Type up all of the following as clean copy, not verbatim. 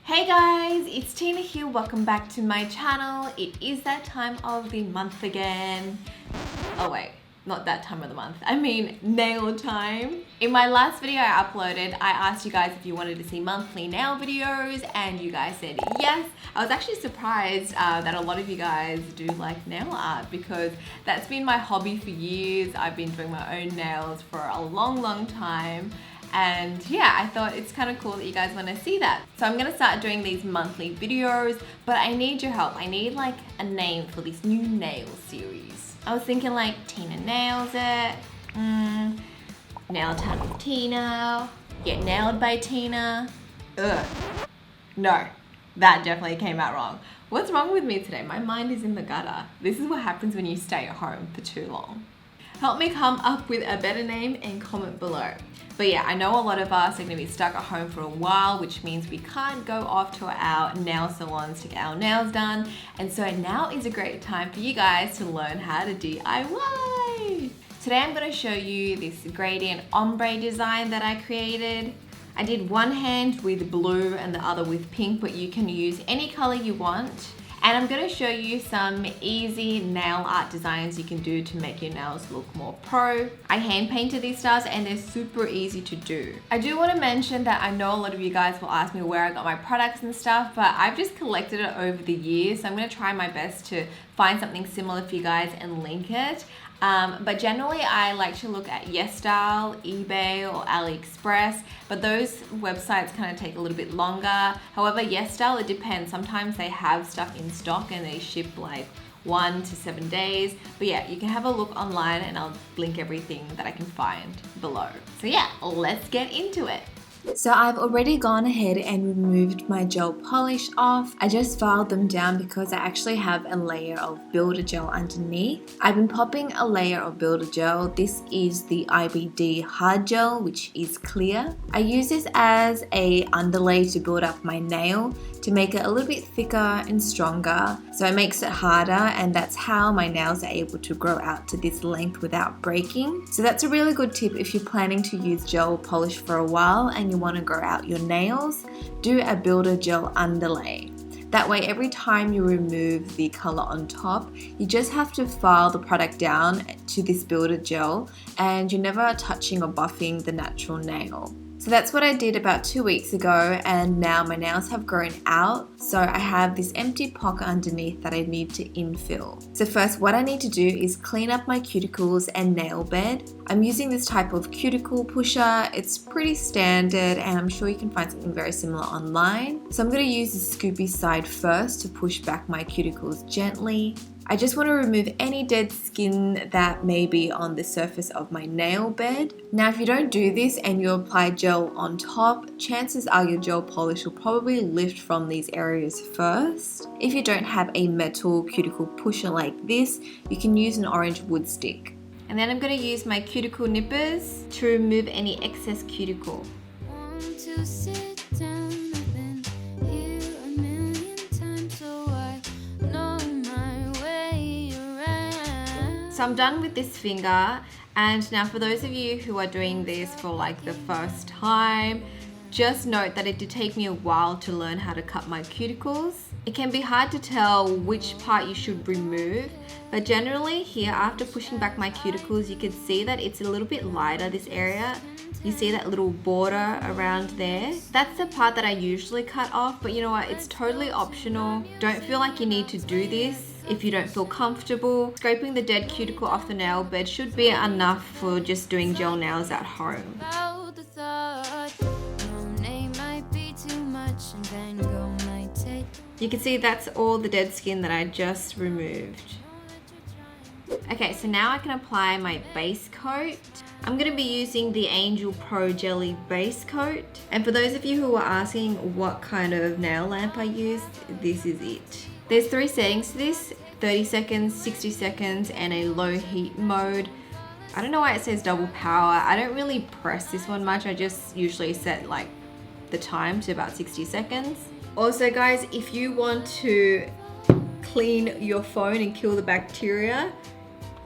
Hey guys, it's Tina here. Welcome back to my channel. It is that time of the month again. Oh wait, not that time of the month. I mean nail time. In my last video I uploaded, I asked you guys if you wanted to see monthly nail videos and you guys said yes. I was actually surprised that a lot of you guys do like nail art because that's been my hobby for years. I've been doing my own nails for a long time. And yeah, I thought it's kind of cool that you guys want to see that. So I'm going to start doing these monthly videos, but I need your help. I need like a name for this new nail series. I was thinking like Tina Nails It, Nail Time with Tina, Get Nailed by Tina. Ugh. No, that definitely came out wrong. What's wrong with me today? My mind is in the gutter. This is what happens when you stay at home for too long. Help me come up with a better name and comment below. But yeah, I know a lot of us are going to be stuck at home for a while, which means we can't go off to our nail salons to get our nails done. And so now is a great time for you guys to learn how to DIY. Today I'm going to show you this gradient ombre design that I created. I did one hand with blue and the other with pink, but you can use any color you want. And I'm going to show you some easy nail art designs you can do to make your nails look more pro. I hand painted these stars and they're super easy to do. I do want to mention that I know a lot of you guys will ask me where I got my products and stuff, but I've just collected it over the years. So I'm going to try my best to find something similar for you guys and link it. But generally I like to look at YesStyle, eBay or AliExpress, but those websites kind of take a little bit longer. However, YesStyle, it depends. Sometimes they have stuff in stock and they ship like 1 to 7 days. But yeah, you can have a look online and I'll link everything that I can find below. So yeah, let's get into it. So I've already gone ahead and removed my gel polish off. I just filed them down because I actually have a layer of builder gel underneath. I've been popping a layer of builder gel. This is the IBD hard gel, which is clear. I use this as a underlay to build up my nail to make it a little bit thicker and stronger. So it makes it harder, and that's how my nails are able to grow out to this length without breaking. So that's a really good tip if you're planning to use gel polish for a while and you want to grow out your nails. Do a builder gel underlay. That way every time you remove the color on top, you just have to file the product down to this builder gel and you're never touching or buffing the natural nail. So that's what I did about 2 weeks ago, and now my nails have grown out. So I have this empty pocket underneath that I need to infill. So first what I need to do is clean up my cuticles and nail bed. I'm using this type of cuticle pusher. It's pretty standard and I'm sure you can find something very similar online. So I'm going to use the scoopy side first to push back my cuticles gently. I just want to remove any dead skin that may be on the surface of my nail bed. Now if you don't do this and you apply gel on top, chances are your gel polish will probably lift from these areas first. If you don't have a metal cuticle pusher like this, you can use an orange wood stick. And then I'm going to use my cuticle nippers to remove any excess cuticle. So I'm done with this finger, and now for those of you who are doing this for like the first time, just note that it did take me a while to learn how to cut my cuticles. It can be hard to tell which part you should remove, but generally here after pushing back my cuticles you can see that it's a little bit lighter, this area. You see that little border around there? That's the part that I usually cut off, but you know what, it's totally optional. Don't feel like you need to do this if you don't feel comfortable. Scraping the dead cuticle off the nail bed should be enough for just doing gel nails at home. You can see that's all the dead skin that I just removed. Okay, so now I can apply my base coat. I'm going to be using the Angel Pro Jelly base coat. And for those of you who are asking what kind of nail lamp I use, this is it. There's 3 settings to this: 30 seconds, 60 seconds, and a low heat mode. I don't know why it says double power. I don't really press this one much. I just usually set like the time to about 60 seconds. Also guys, if you want to clean your phone and kill the bacteria,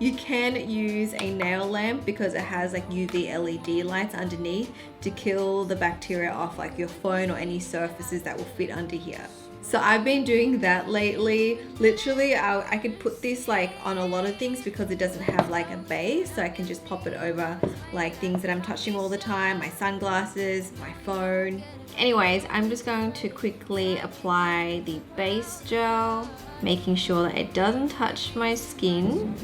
You can use a nail lamp because it has like UV LED lights underneath to kill the bacteria off like your phone or any surfaces that will fit under here. So I've been doing that lately. Literally, I could put this like on a lot of things because it doesn't have like a base, so I can just pop it over like things that I'm touching all the time, my sunglasses, my phone. Anyways, I'm just going to quickly apply the base gel, making sure that it doesn't touch my skin.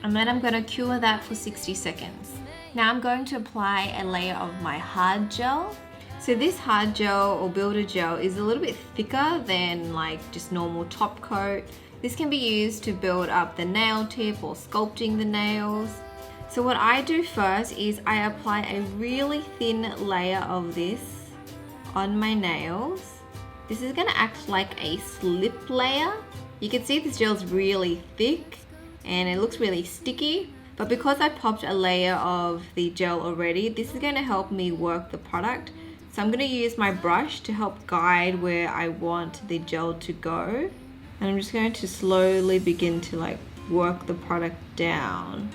And then I'm going to cure that for 60 seconds. Now I'm going to apply a layer of my hard gel. So this hard gel or builder gel is a little bit thicker than like just normal top coat. This can be used to build up the nail tip or sculpting the nails. So what I do first is I apply a really thin layer of this on my nails. This is going to act like a slip layer. You can see this gel is really thick and it looks really sticky. But because I popped a layer of the gel already, this is going to help me work the product. So I'm going to use my brush to help guide where I want the gel to go. And I'm just going to slowly begin to like work the product down.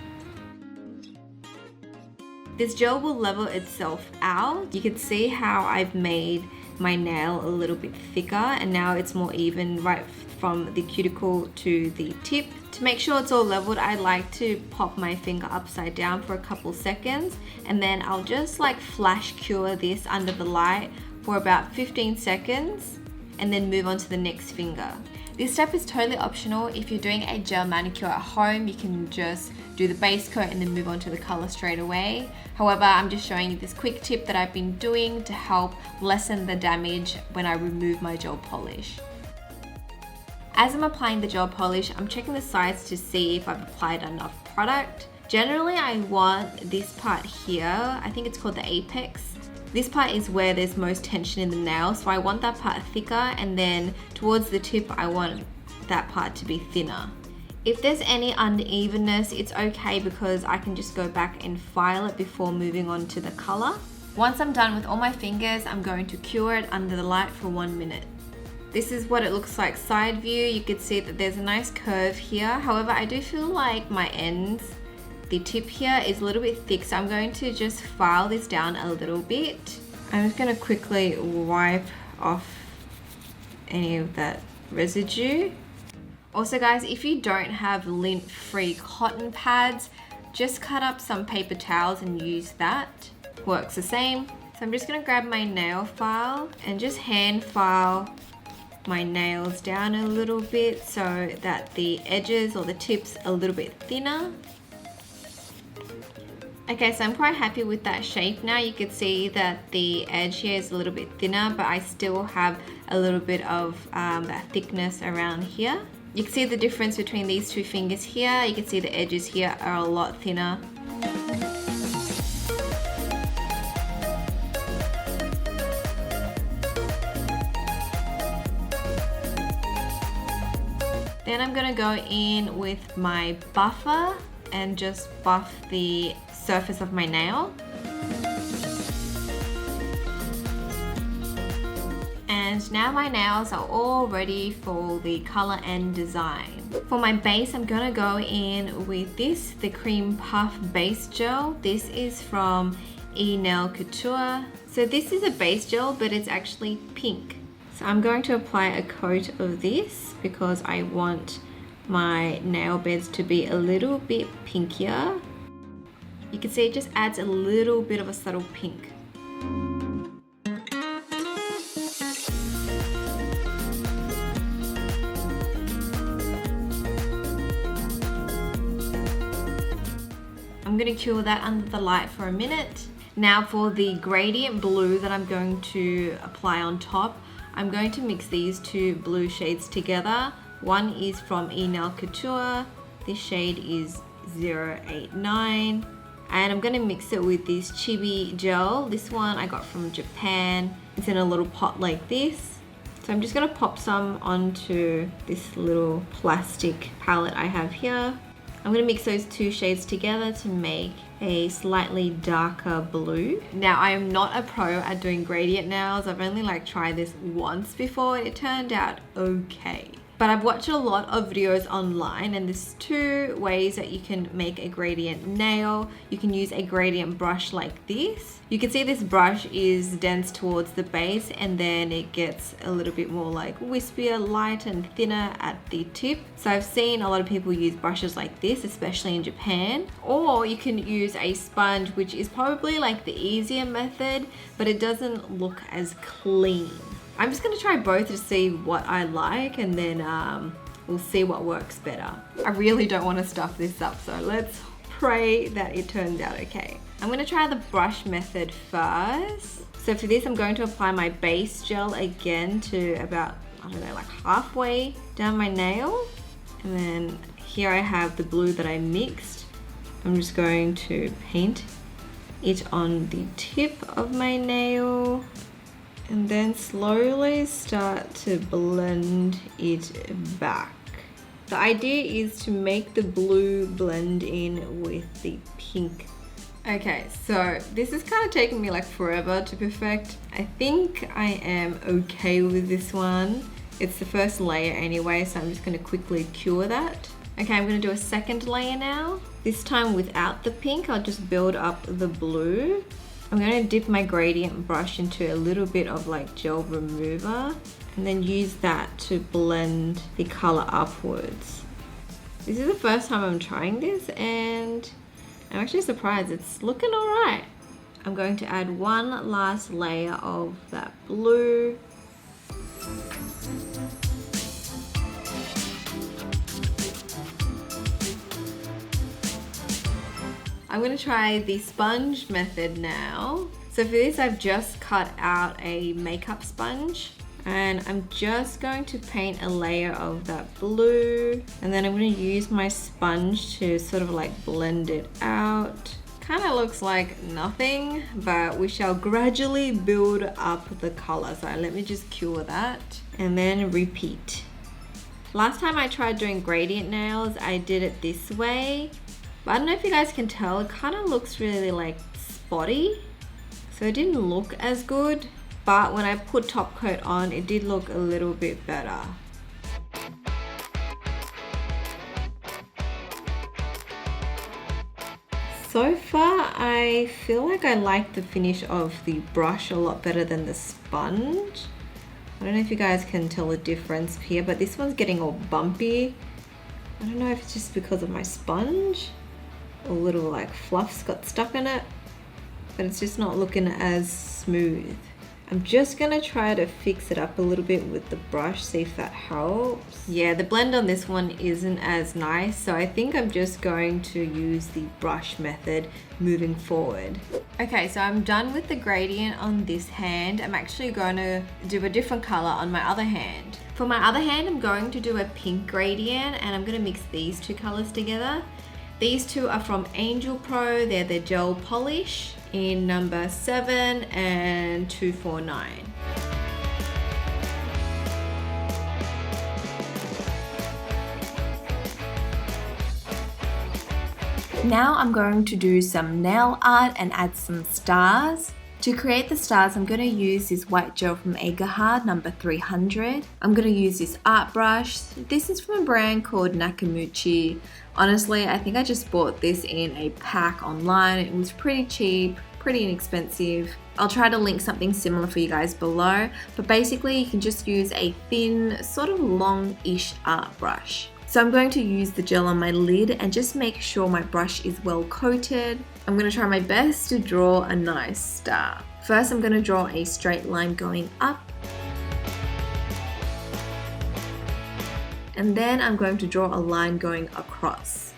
This gel will level itself out. You can see how I've made my nail a little bit thicker and now it's more even right from the cuticle to the tip. To make sure it's all leveled, I like to pop my finger upside down for a couple seconds and then I'll just like flash cure this under the light for about 15 seconds and then move on to the next finger. This step is totally optional. If you're doing a gel manicure at home, you can just do the base coat and then move on to the color straight away. However, I'm just showing you this quick tip that I've been doing to help lessen the damage when I remove my gel polish. As I'm applying the gel polish, I'm checking the sides to see if I've applied enough product. Generally, I want this part here, I think it's called the apex. This part is where there's most tension in the nail, so I want that part thicker and then towards the tip, I want that part to be thinner. If there's any unevenness, it's okay because I can just go back and file it before moving on to the color. Once I'm done with all my fingers, I'm going to cure it under the light for 1 minute. This is what it looks like side view. You can see that there's a nice curve here. However, I do feel like my ends, the tip here is a little bit thick, so I'm going to just file this down a little bit. I'm just going to quickly wipe off any of that residue. Also guys, if you don't have lint-free cotton pads, just cut up some paper towels and use that. Works the same. So I'm just going to grab my nail file and just hand file my nails down a little bit so that the edges or the tips are a little bit thinner. Okay, so I'm quite happy with that shape now. You can see that the edge here is a little bit thinner, but I still have a little bit of that thickness around here. You can see the difference between these two fingers here. You can see the edges here are a lot thinner. Then I'm going to go in with my buffer and just buff the surface of my nail. And now my nails are all ready for the color and design. For my base, I'm going to go in with this, the Cream Puff Base Gel. This is from Nail Couture. So this is a base gel, but it's actually pink. So I'm going to apply a coat of this because I want my nail beds to be a little bit pinkier. You can see it just adds a little bit of a subtle pink. I'm going to cure that under the light for a minute. Now for the gradient blue that I'm going to apply on top, I'm going to mix these two blue shades together. One is from Nail Couture. This shade is 089. And I'm going to mix it with this Chibi Gel. This one I got from Japan. It's in a little pot like this. So I'm just going to pop some onto this little plastic palette I have here. I'm going to mix those two shades together to make a slightly darker blue. Now I am not a pro at doing gradient nails. I've only tried this once before and it turned out okay. But I've watched a lot of videos online, and there's two ways that you can make a gradient nail. You can use a gradient brush like this. You can see this brush is dense towards the base, and then it gets a little bit more like wispier, light and thinner at the tip. So I've seen a lot of people use brushes like this, especially in Japan. Or you can use a sponge, which is probably like the easier method, but it doesn't look as clean. I'm just gonna try both to see what I like, and then we'll see what works better. I really don't want to stuff this up, so let's pray that it turns out okay. I'm gonna try the brush method first. So for this, I'm going to apply my base gel again to about, I don't know, like halfway down my nail. And then here I have the blue that I mixed. I'm just going to paint it on the tip of my nail, and then slowly start to blend it back. The idea is to make the blue blend in with the pink. Okay, so this is kind of taking me like forever to perfect. I think I am okay with this one. It's the first layer anyway, so I'm just gonna quickly cure that. Okay, I'm gonna do a second layer now. This time without the pink, I'll just build up the blue. I'm going to dip my gradient brush into a little bit of like gel remover, and then use that to blend the color upwards. This is the first time I'm trying this, and I'm actually surprised. It's looking alright. I'm going to add one last layer of that blue. I'm gonna try the sponge method now. So for this, I've just cut out a makeup sponge, and I'm just going to paint a layer of that blue, and then I'm gonna use my sponge to sort of like blend it out. Kind of looks like nothing, but we shall gradually build up the color. So let me just cure that and then repeat. Last time I tried doing gradient nails, I did it this way. But I don't know if you guys can tell, it kind of looks really like spotty. So it didn't look as good, but when I put top coat on, it did look a little bit better. So far, I feel like I like the finish of the brush a lot better than the sponge. I don't know if you guys can tell the difference here, but this one's getting all bumpy. I don't know if it's just because of my sponge. A little like fluffs got stuck in it, but it's just not looking as smooth. I'm just gonna try to fix it up a little bit with the brush, see if that helps. Yeah, the blend on this one isn't as nice, so I think I'm just going to use the brush method moving forward. Okay, so I'm done with the gradient on this hand. I'm actually going to do a different color on my other hand. For my other hand, I'm going to do a pink gradient, and I'm gonna mix these two colors together. These two are from Angel Pro. They're the gel polish in number 7 and 249. Now I'm going to do some nail art and add some stars. To create the stars, I'm going to use this white gel from Egahard, number 300. I'm going to use this art brush. This is from a brand called Nakamuchi. Honestly, I think I just bought this in a pack online. It was pretty cheap, pretty inexpensive. I'll try to link something similar for you guys below, but basically you can just use a thin, sort of long-ish art brush. So I'm going to use the gel on my lid and just make sure my brush is well coated. I'm going to try my best to draw a nice star. First, I'm going to draw a straight line going up. And then I'm going to draw a line going across.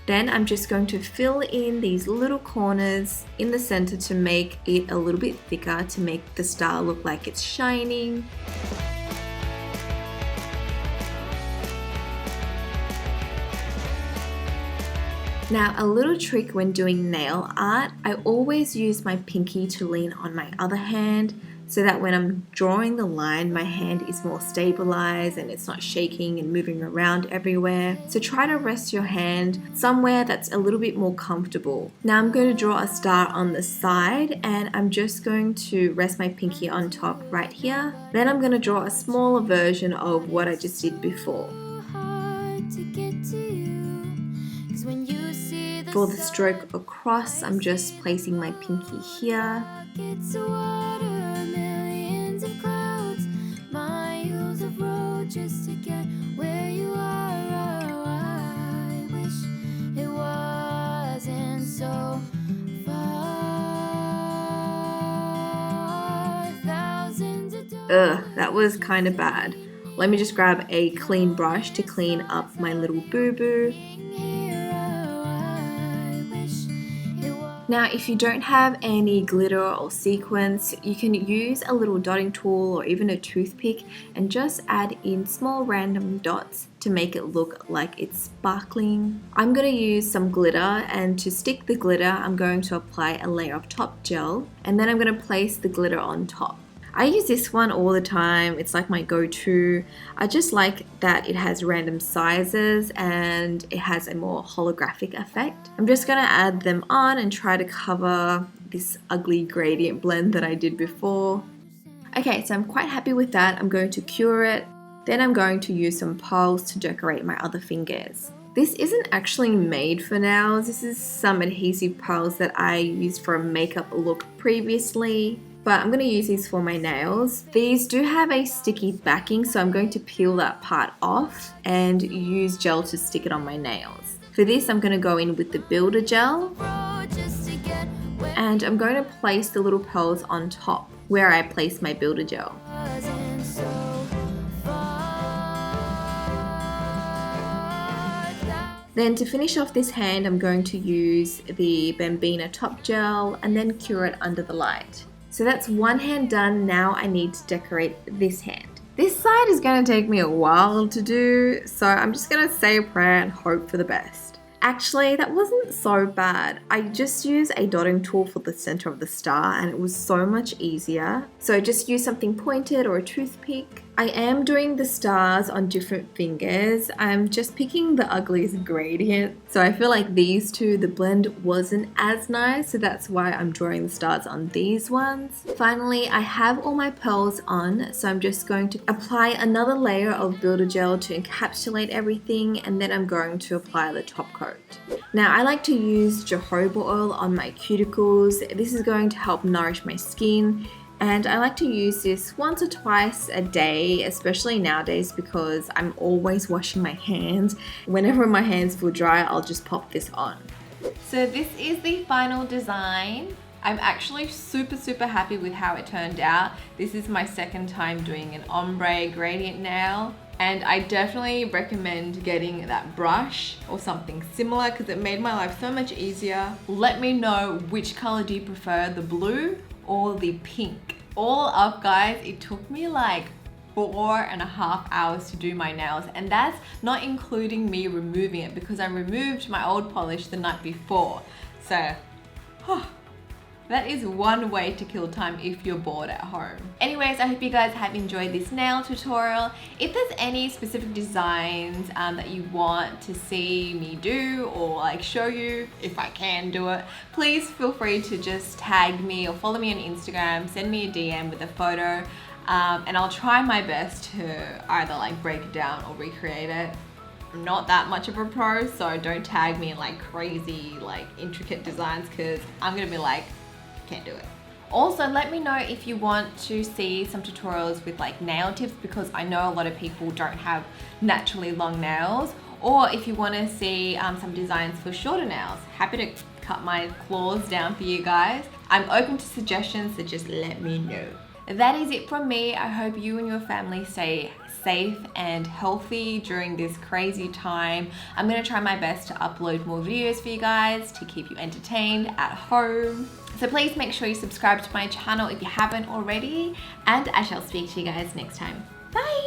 Then I'm just going to fill in these little corners in the center to make it a little bit thicker, to make the star look like it's shining. Now, a little trick when doing nail art, I always use my pinky to lean on my other hand. so that when I'm drawing the line, my hand is more stabilized and it's not shaking and moving around everywhere. So try to rest your hand somewhere that's a little bit more comfortable. Now I'm going to draw a star on the side, and I'm just going to rest my pinky on top right here. Then I'm going to draw a smaller version of what I just did before. For the stroke across, I'm just placing my pinky here. Ugh, that was kind of bad. Let me just grab a clean brush to clean up my little boo-boo. Now, if you don't have any glitter or sequins, you can use a little dotting tool or even a toothpick and just add in small random dots to make it look like it's sparkling. I'm going to use some glitter, and to stick the glitter, I'm going to apply a layer of top gel, and then I'm going to place the glitter on top. I use this one all the time. It's like my go-to. I just like that it has random sizes and it has a more holographic effect. I'm just going to add them on and try to cover this ugly gradient blend that I did before. Okay, so I'm quite happy with that. I'm going to cure it. Then I'm going to use some pearls to decorate my other fingers. This isn't actually made for nails. This is some adhesive pearls that I used for a makeup look previously. But I'm going to use these for my nails. These do have a sticky backing, so I'm going to peel that part off and use gel to stick it on my nails. For this, I'm going to go in with the builder gel, and I'm going to place the little pearls on top where I place my builder gel. Then to finish off this hand, I'm going to use the Bambina top gel and then cure it under the light. So that's one hand done. Now I need to decorate this hand. This side is going to take me a while to do, so I'm just going to say a prayer and hope for the best. Actually, that wasn't so bad. I just used a dotting tool for the center of the star and it was so much easier. So just use something pointed or a toothpick. I am doing the stars on different fingers. I'm just picking the ugliest gradient. So I feel like these two, the blend wasn't as nice, so that's why I'm drawing the stars on these ones. Finally, I have all my pearls on, so I'm just going to apply another layer of builder gel to encapsulate everything, and then I'm going to apply the top coat. Now, I like to use jojoba oil on my cuticles. This is going to help nourish my skin. And I like to use this once or twice a day, especially nowadays because I'm always washing my hands. Whenever my hands feel dry, I'll just pop this on. So this is the final design. I'm actually super happy with how it turned out. This is my second time doing an ombre gradient nail. And I definitely recommend getting that brush or something similar because it made my life so much easier. Let me know which color do you prefer, the blue or the pink. All up, guys, it took me like 4.5 hours to do my nails, and that's not including me removing it because I removed my old polish the night before. So that is one way to kill time if you're bored at home. Anyways, I hope you guys have enjoyed this nail tutorial. If there's any specific designs that you want to see me do or like show you, if I can do it, please feel free to just tag me or follow me on Instagram, send me a DM with a photo, and I'll try my best to either like break it down or recreate it. I'm not that much of a pro, so don't tag me in like crazy, like intricate designs because I'm gonna be like, can't do it. Also, let me know if you want to see some tutorials with like nail tips because I know a lot of people don't have naturally long nails, or if you want to see some designs for shorter nails. Happy to cut my claws down for you guys. I'm open to suggestions, so just let me know. That is it from me. I hope you and your family stay safe and healthy during this crazy time. I'm going to try my best to upload more videos for you guys to keep you entertained at home. So please make sure you subscribe to my channel if you haven't already, and I shall speak to you guys next time. Bye!